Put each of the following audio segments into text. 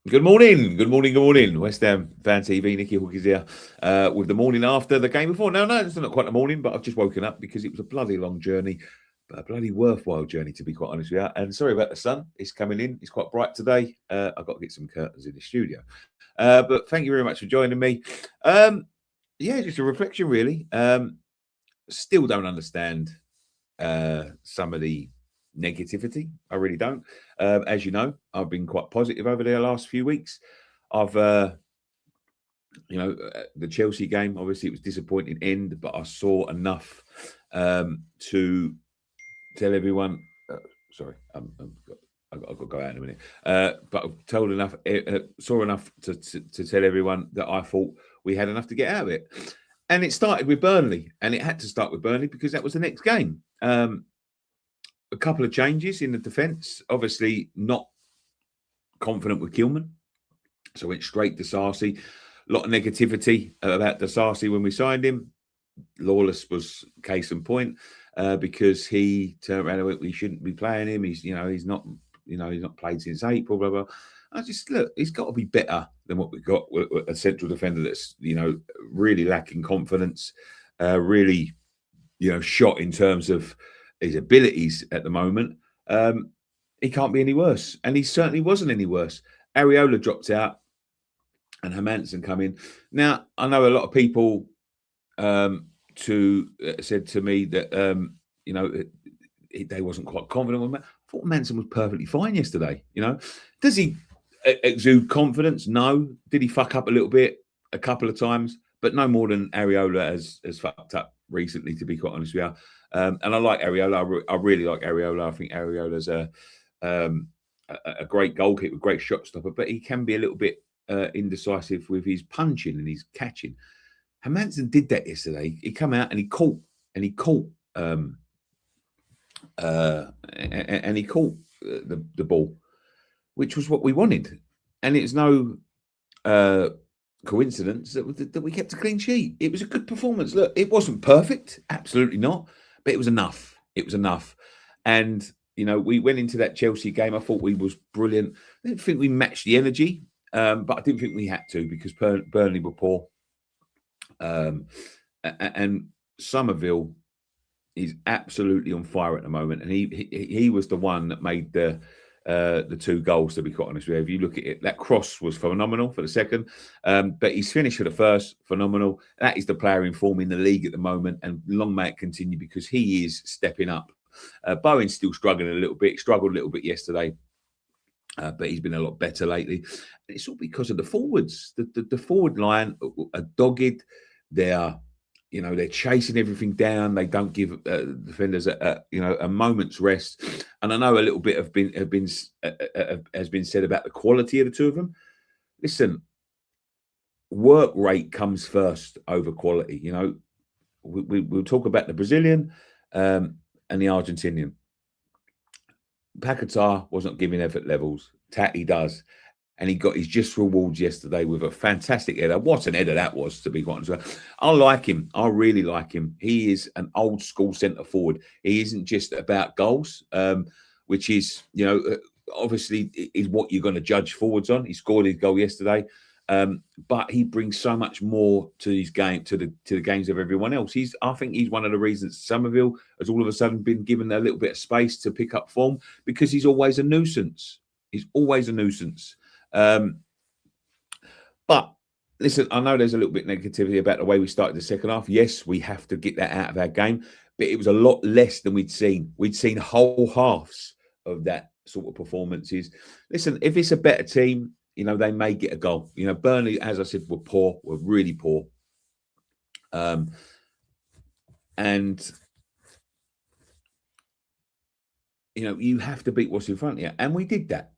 Good morning, good morning, good morning. West Ham Fan TV, Nicky Hawkins here with the morning after the game before. No, it's not quite the morning, but I've just woken up because it was a bloody long journey, but a bloody worthwhile journey, to be quite honest with you. And sorry about the sun, it's coming in, it's quite bright today. I've got to get some curtains in the studio. But thank you very much for joining me. Um, yeah, just a reflection, really. Still don't understand some of the negativity. I really don't. As you know, I've been quite positive over the last few weeks. I've, the Chelsea game, obviously, it was disappointing end, but I saw enough to tell everyone. Sorry, I've got to go out in a minute. But I've told enough, saw enough to tell everyone that I thought we had enough to get out of it. And it started with Burnley, and it had to start with Burnley because that was the next game. A couple of changes in the defence. Obviously, not confident with Kilman, so went straight to Sarsi. A lot of negativity about Sarsi when we signed him. Lawless was case in point because he turned around and went, "We shouldn't be playing him. He's not played since April." Blah blah. I just look. He's got to be better than what we've got. A central defender that's really lacking confidence, really shot in terms of his abilities at the moment. He can't be any worse, and he certainly wasn't any worse. Areola dropped out, and Hermansen come in. Now I know a lot of people said to me that they wasn't quite confident with him. I thought Manson was perfectly fine yesterday. Does he exude confidence? No. Did he fuck up a little bit a couple of times? But no more than Areola has fucked up recently, to be quite honest with you. And I like Areola. I really like Areola. I think Areola's a great goalkeeper, a great shot stopper, but he can be a little bit indecisive with his punching and his catching. Hermansen did that yesterday. He come out and he caught the ball, which was what we wanted. And it's no coincidence that we kept a clean sheet. It was a good performance. Look, it wasn't perfect, absolutely not, but it was enough. It was enough. And we went into that Chelsea game. I thought we was brilliant. I didn't think we matched the energy, but I didn't think we had to because Burnley were poor. And Somerville is absolutely on fire at the moment, and he was the one that made the two goals. To be quite honest with you, if you look at it, that cross was phenomenal for the second, but he's finished for the first, phenomenal. That is the player in form in the league at the moment, and long may it continue because he is stepping up. Bowen's still struggling a little bit. Struggled a little bit yesterday. But he's been a lot better lately. And it's all because of the forwards. The forward line are dogged. They're chasing everything down. They don't give defenders a moment's rest. And I know a little bit has been said about the quality of the two of them. Listen, work rate comes first over quality. We'll talk about the Brazilian and the Argentinian. Paquetá wasn't giving effort levels. Tatty does. And he got his just rewards yesterday with a fantastic header. What an header that was, to be quite honest. I like him. I really like him. He is an old school centre forward. He isn't just about goals, which is, obviously is what you're going to judge forwards on. He scored his goal yesterday. But he brings so much more to his game, to the games of everyone else. I think he's one of the reasons Somerville has all of a sudden been given a little bit of space to pick up form because he's always a nuisance. He's always a nuisance. But listen, I know there's a little bit of negativity about the way we started the second half. Yes, we have to get that out of our game, but it was a lot less than we'd seen. We'd seen whole halves of that sort of performances. Listen, if it's a better team, they may get a goal. Burnley, as I said, were really poor. And you have to beat what's in front of you. And we did that.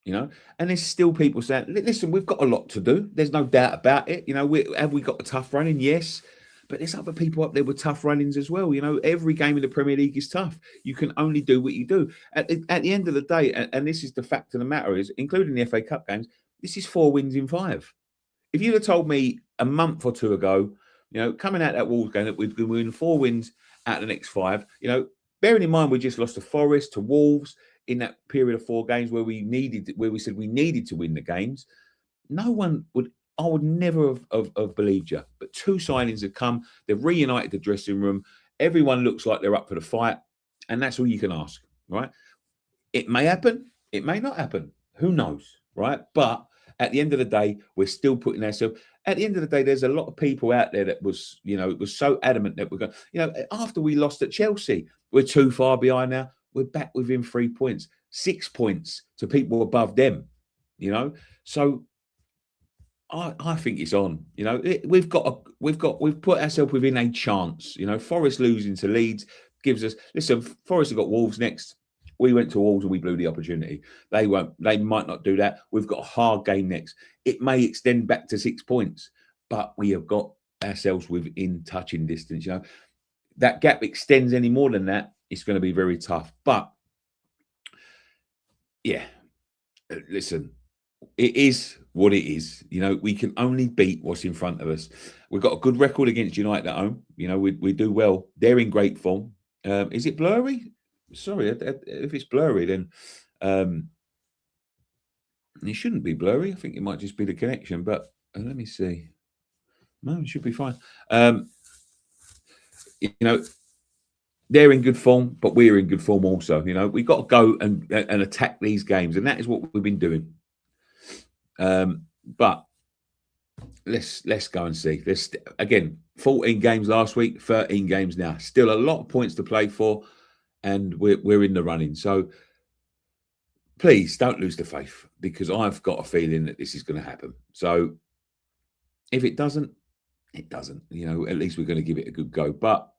And there's still people saying, listen, we've got a lot to do. There's no doubt about it. Have we got a tough running? Yes. But there's other people up there with tough runnings as well. Every game in the Premier League is tough. You can only do what you do. At the end of the day, and this is the fact of the matter is, including the FA Cup games, this is 4 wins in 5. If you'd have told me a month or two ago, coming out that Wolves game that we'd win 4 wins out of the next 5, bearing in mind we just lost to Forest, to Wolves, in that period of 4 games where we said we needed to win the games, no one would. I would never have believed you. But 2 signings have come. They've reunited the dressing room. Everyone looks like they're up for the fight, and that's all you can ask, right? It may happen. It may not happen. Who knows, right? But at the end of the day, we're still putting ourselves. At the end of the day, there's a lot of people out there that was, was so adamant that we're going. After we lost at Chelsea, we're too far behind now. We're back within 3 points, 6 points to people above them. So I think it's on. We've put ourselves within a chance. Forest losing to Leeds gives us. Listen, Forest have got Wolves next. We went to Wolves and we blew the opportunity. They won't. They might not do that. We've got a hard game next. It may extend back to 6 points, but we have got ourselves within touching distance. That gap extends any more than that, it's going to be very tough. But yeah, listen, it is what it is. We can only beat what's in front of us. We've got a good record against United at home. We do well. They're in great form. Is it blurry? Sorry, if it's blurry, then it shouldn't be blurry. I think it might just be the connection. But let me see. No, it should be fine. They're in good form, but we're in good form also. We've got to go and attack these games, and that is what we've been doing. But let's go and see. There's again 14 games last week, 13 games now. Still a lot of points to play for, and we're in the running. So please don't lose the faith, because I've got a feeling that this is going to happen. So if it doesn't, it doesn't. At least we're going to give it a good go. But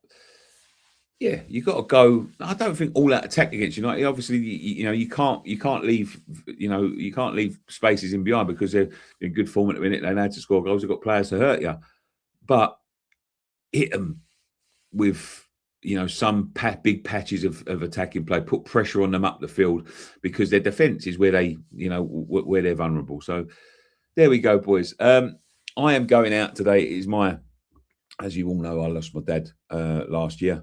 yeah, you got to go. I don't think all that attack against United. Obviously, you can't leave. You can't leave spaces in behind, because they're in good form at the minute. They know how to score goals. They've got players to hurt you, but hit them with some big patches of attacking play. Put pressure on them up the field, because their defence is where they where they're vulnerable. So there we go, boys. I am going out today. It is as you all know, I lost my dad last year.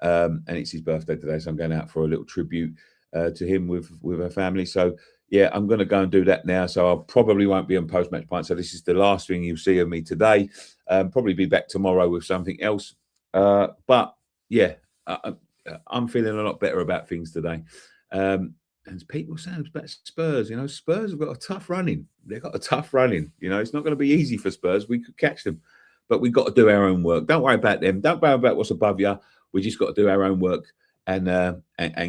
And it's his birthday today, so I'm going out for a little tribute to him with her family. So yeah, I'm going to go and do that now. So I probably won't be on post-match pint. So this is the last thing you'll see of me today. Probably be back tomorrow with something else. But yeah, I'm feeling a lot better about things today. And people saying about Spurs, Spurs have got a tough running. They've got a tough running. It's not going to be easy for Spurs. We could catch them, but we've got to do our own work. Don't worry about them. Don't worry about what's above you. We just got to do our own work and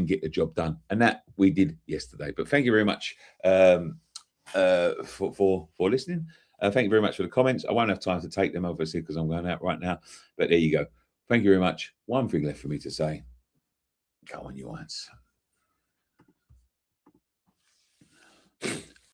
get the job done. And that we did yesterday. But thank you very much for listening. Thank you very much for the comments. I won't have time to take them, obviously, because I'm going out right now. But there you go. Thank you very much. One thing left for me to say. Go on, you Irons.